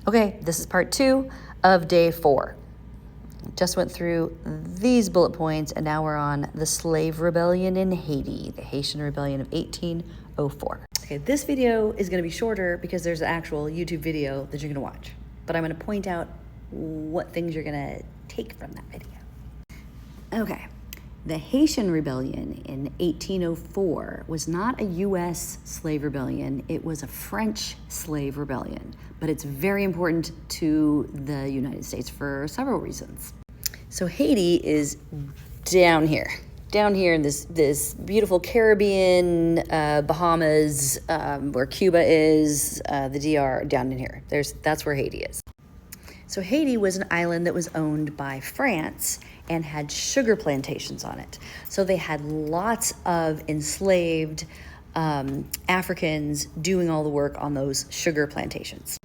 Okay, this is part 2 of day 4. Just went through these bullet points, and now we're on the slave rebellion in Haiti, the Haitian rebellion of 1804. Okay, this video is going to be shorter because there's an actual YouTube video that you're going to watch, but I'm going to point out what things you're going to take from that video. Okay, the Haitian rebellion in 1804 was not a U.S. slave rebellion, it was a French slave rebellion, but it's very important to the United States for several reasons. So Haiti is down here in this beautiful Caribbean, Bahamas, where Cuba is, the DR, down in here. That's where Haiti is. So Haiti was an island that was owned by France and had sugar plantations on it. So they had lots of enslaved Africans doing all the work on those sugar plantations.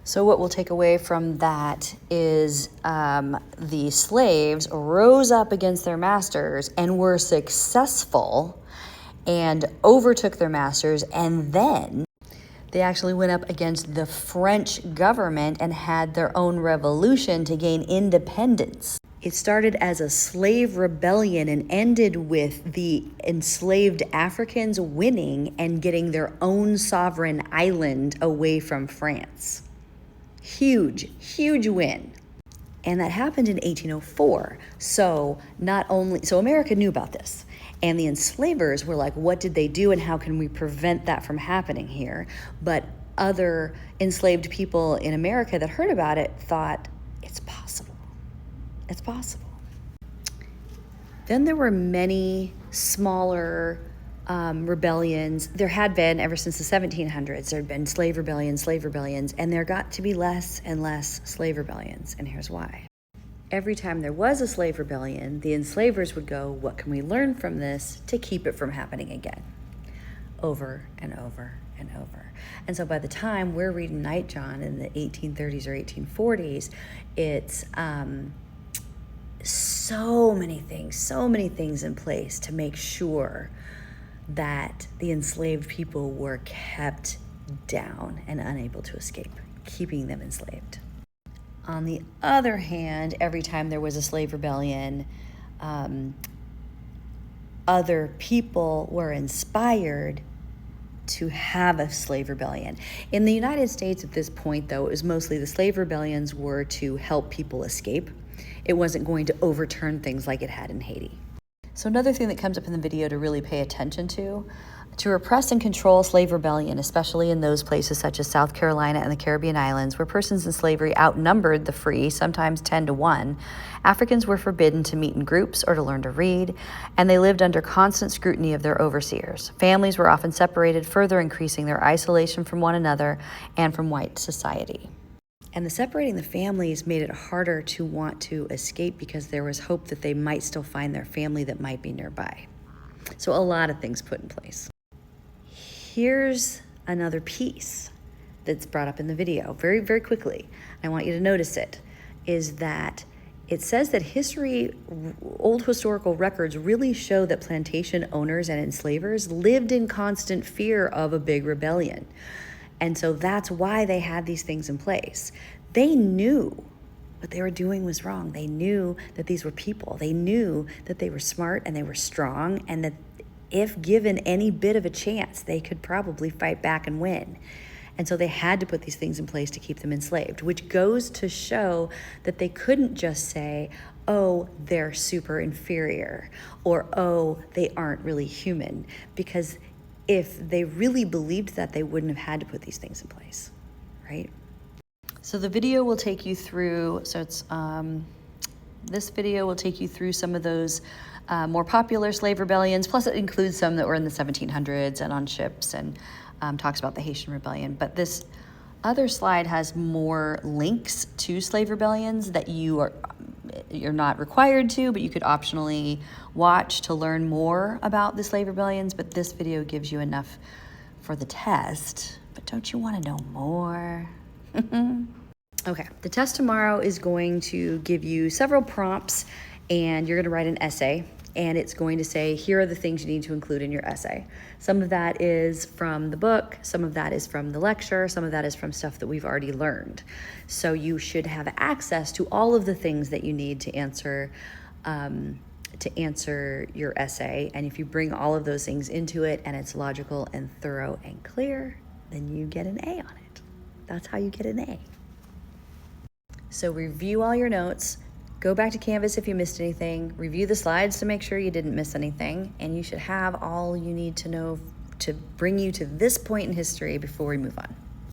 So what we'll take away from that is the slaves rose up against their masters and were successful and overtook their masters, and then they actually went up against the French government and had their own revolution to gain independence. It started as a slave rebellion and ended with the enslaved Africans winning and getting their own sovereign island away from France. Huge, huge win. And that happened in 1804. So America knew about this. And the enslavers were like, what did they do and how can we prevent that from happening here? But other enslaved people in America that heard about it thought, it's possible. It's possible. Then there were many smaller rebellions. There had been, ever since the 1700s, there had been slave rebellions, and there got to be less and less slave rebellions, and here's why. Every time there was a slave rebellion, the enslavers would go, what can we learn from this to keep it from happening again? Over and over and over. And so by the time we're reading Nightjohn in the 1830s or 1840s, it's so many things in place to make sure that the enslaved people were kept down and unable to escape, keeping them enslaved. On the other hand, every time there was a slave rebellion, other people were inspired to have a slave rebellion. In the United States at this point, though, it was mostly the slave rebellions were to help people escape. It wasn't going to overturn things like it had in Haiti. So another thing that comes up in the video to really pay attention to repress and control slave rebellion, especially in those places such as South Carolina and the Caribbean islands, where persons in slavery outnumbered the free, sometimes 10 to 1, Africans were forbidden to meet in groups or to learn to read, and they lived under constant scrutiny of their overseers. Families were often separated, further increasing their isolation from one another and from white society. And the separating the families made it harder to want to escape because there was hope that they might still find their family that might be nearby. So a lot of things put in place. Here's another piece that's brought up in the video very, very quickly. I want you to notice it, is that it says that old historical records really show that plantation owners and enslavers lived in constant fear of a big rebellion. And so that's why they had these things in place. They knew what they were doing was wrong. They knew that these were people. They knew that they were smart and they were strong, and that if given any bit of a chance, they could probably fight back and win. And so they had to put these things in place to keep them enslaved, which goes to show that they couldn't just say, oh, they're super inferior, or oh, they aren't really human, because if they really believed that, they wouldn't have had to put these things in place, right? So the video will take you through, this video will take you through some of those more popular slave rebellions, plus it includes some that were in the 1700s and on ships, and talks about the Haitian Rebellion. But this other slide has more links to slave rebellions that you're not required to, but you could optionally watch to learn more about the slave rebellions. But this video gives you enough for the test. But don't you want to know more? Okay, the test tomorrow is going to give you several prompts, and you're going to write an essay. and it's going to say, here are the things you need to include in your essay. Some of that is from the book, some of that is from the lecture, some of that is from stuff that we've already learned. So you should have access to all of the things that you need to answer your essay. And if you bring all of those things into it and it's logical and thorough and clear, then you get an A on it. That's how you get an A. So review all your notes, go back to Canvas if you missed anything, review the slides to make sure you didn't miss anything, and you should have all you need to know to bring you to this point in history before we move on.